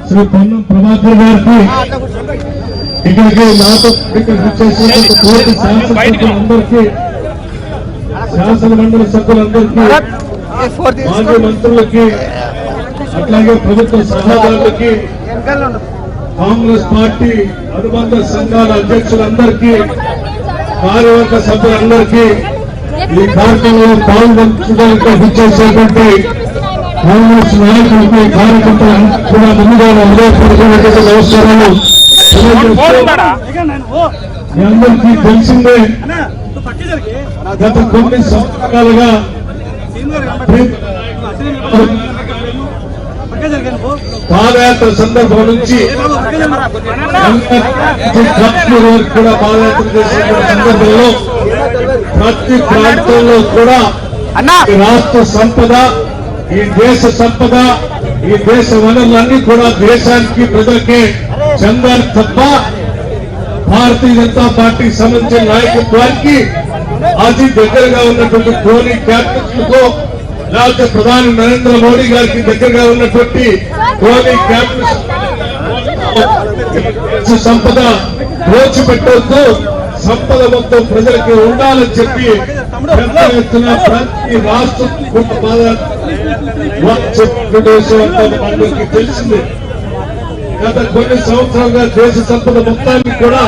శ్రీ పొన్నం ప్రభాకర్ గారికి ఇక్కడికి నాతో చేసినటువంటి కోటి శాసనసభ్యులందరికీ, శాసన మండలి సభ్యులందరికీ, మాజీ మంత్రులకి, అట్లాగే ప్రభుత్వ సలహాదారులకి, కాంగ్రెస్ పార్టీ అనుబంధ సంఘాల అధ్యక్షులందరికీ, కార్యవర్గ సభ్యులందరికీ, ఈ కార్యక్రమంలో పాల్గొనడానికి విచ్చేసేటువంటి కాంగ్రెస్ నాయకులకి, కార్యకర్తలకు కూడా ముందుగా హృదయపూర్వకమైనటువంటి నమస్కారాలు. మీ అందరికీ తెలిసిందే, గత కొన్ని సంవత్సరాలుగా పాదయాత్ర సందర్భం నుంచి కూడా పాదయాత్ర చేసిన సందర్భంలో ప్రతి ప్రాంతంలో కూడా రాష్ట్ర సంపద, ఈ దేశ సంపద, ఈ దేశ వనరులన్నీ కూడా దేశానికి, ప్రజలకే చెందాలి తప్ప భారతీయ జనతా పార్టీకి సంబంధించిన నాయకత్వానికి అతి దగ్గరగా ఉన్నటువంటి ధోని క్యాపిటల్స్తో, లేకపోతే ప్రధాని నరేంద్ర మోడీ గారికి దగ్గరగా ఉన్నటువంటి ధోని క్యాపిటల్స్ సంపద దోచిపెట్టవద్దు, సంపద మొత్తం ప్రజలకి ఉండాలని చెప్పి పెద్ద ఎత్తున ప్రతి రాష్ట్రం అందరికీ తెలిసింది. గత కొన్ని సంవత్సరాలుగా దేశ సంపద మొత్తాన్ని కూడా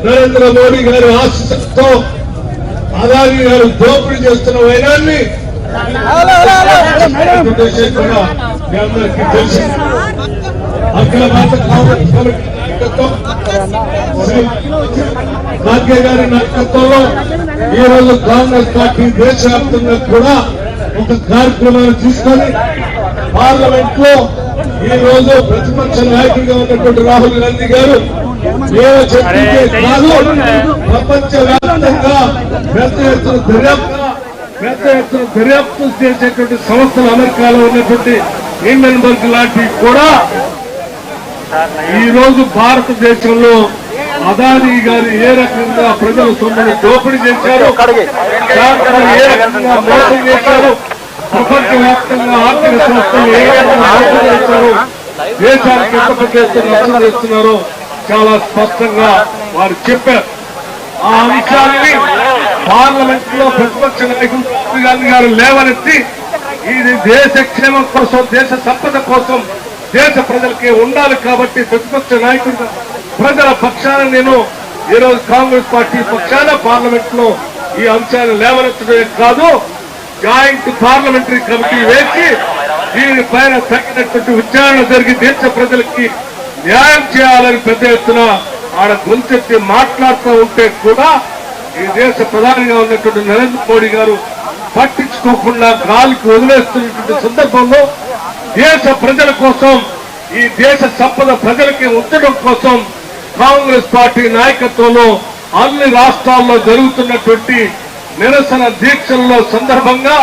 నరేంద్ర మోడీ గారి ఆశీస్సులతో అదానీ గారు దోపిడీ చేస్తున్న వైనాన్ని కూడా మీ అందరికీ తెలిసింది. అఖిల భారత కాంగ్రెస్ కమిటీ నాయకత్వం, భాగ్య గారి నాయకత్వంలో ఈ రోజు కాంగ్రెస్ పార్టీ దేశవ్యాప్తంగా కూడా ఒక కార్యక్రమాన్ని తీసుకొని పార్లమెంట్ లో ఈ రోజు ప్రతిపక్ష నాయకుడిగా ఉన్నటువంటి రాహుల్ గాంధీ గారు ప్రపంచ వ్యాప్తంగా పెద్ద ఎత్తున దర్యాప్తు చేసేటువంటి సంస్థలు అమెరికాలో ఉన్నటువంటి హిండెన్బర్గ్ లాంటివి కూడా ఈ రోజు భారతదేశంలో అదానీ గారు ఏ రకంగా ప్రజల సొమ్మును దోపిడీ చేశారు, ఏ రకంగా మోసం చేశారు, ప్రపంచ వ్యాప్తంగా ఆర్థిక సంస్థలు ఏ రకంగా మోసం చేశారు, దేశానికి ఎంత పెద్ద నష్టం చేస్తున్నారో చాలా స్పష్టంగా వారు చెప్పారు. ఆ అంశాన్ని పార్లమెంట్ లో ప్రతిపక్ష నాయకులు రాహుల్ గాంధీ గారు లేవనెత్తి ఇది దేశ క్షేమం కోసం, దేశ సంపద కోసం, దేశ ప్రజలకే ఉండాలి కాబట్టి ప్రతిపక్ష నాయకుడిగా ప్రజల పక్షాన నేను ఈరోజు కాంగ్రెస్ పార్టీ పక్షాన పార్లమెంట్ లో ఈ అంశాన్ని లేవనెత్తడమే కాదు, జాయింట్ పార్లమెంటరీ కమిటీ వేసి దీనిపైన తగినటువంటి విచారణ జరిగి దేశ ప్రజలకి న్యాయం చేయాలని పెద్ద ఎత్తున ఆడ గొంతెత్తి మాట్లాడుతూ ఉంటే కూడా ఈ దేశ ప్రధానిగా ఉన్నటువంటి నరేంద్ర మోడీ గారు పట్టించుకోకుండా గాలికి వదిలేస్తున్నటువంటి సందర్భంలో దేశ ప్రజల కోసం, ఈ దేశ సంపద ప్రజలకి ఉంచడం కోసం కాంగ్రెస్ పార్టీ నాయకత్వంలో అన్ని రాష్ట్రాల్లో జరుగుతున్నటువంటి నిరసన దీక్షల్లో సందర్భంగా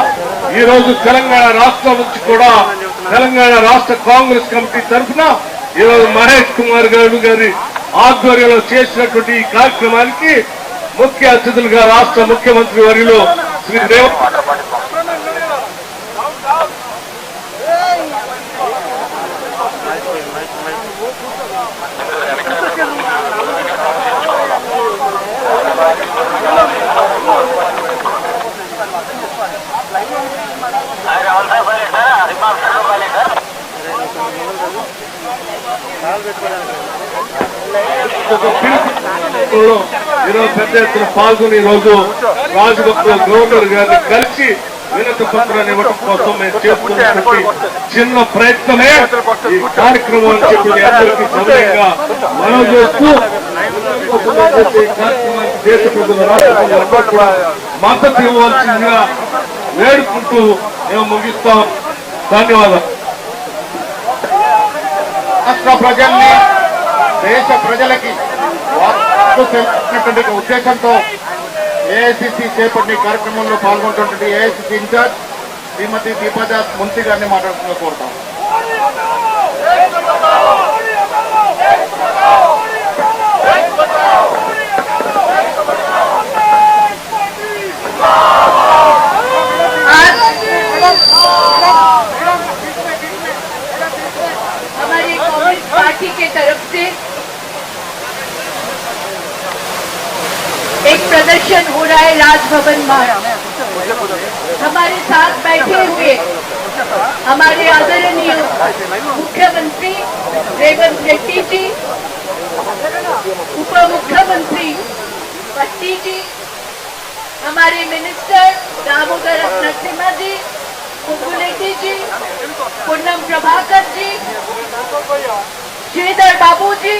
ఈ రోజు తెలంగాణ రాష్ట్రం నుంచి కూడా తెలంగాణ రాష్ట్ర కాంగ్రెస్ కమిటీ తరఫున ఈరోజు మహేష్ కుమార్ గారి ఆధ్వర్యంలో చేసినటువంటి ఈ కార్యక్రమానికి ముఖ్య అతిథులుగా రాష్ట్ర ముఖ్యమంత్రి వర్యులు శ్రీ రేవంత్ ఈరోజు పెద్ద ఎత్తున పాల్గొని ఈరోజు రాజగోపాల్ గవర్నర్ గారిని కలిసి వినతి పత్రాన్ని ఇవ్వడం కోసం మేము చేస్తున్నటువంటి చిన్న ప్రయత్నమే ఈ కార్యక్రమం అని చెప్పి అందరికీ సమయంగా మనం చేస్తూ ఈ కార్యక్రమానికి దేశ ప్రజల రాష్ట్ర కూడా మద్దతు ఇవ్వాల్సిందిగా వేడుకుంటూ మేము ముగిస్తాం. ధన్యవాదాలు. రాష్ట్ర ప్రజల్ని, దేశ ప్రజలకి తెలిసినటువంటి ఉద్దేశంతో ఏఐసిసి చేపట్టిన కార్యక్రమంలో పాల్గొంటున్నటువంటి ఏఐసిసి ఇన్ఛార్జ్ శ్రీమతి దీపజ ముంతి గారిని మాట్లాడుతున్న కోరుతాం. प्रदर्शन हो रहा है राजभवन में। हमारे साथ बैठे हुए हमारे आदरणीय मुख्यमंत्री रेवंत रेड्डी जी, उप मुख्यमंत्री पट्टी जी, हमारे मिनिस्टर दामोदर नरसिम्हा जी, कुकुलेटी जी, पूनम प्रभाकर जी, श्रीधर बाबू जी,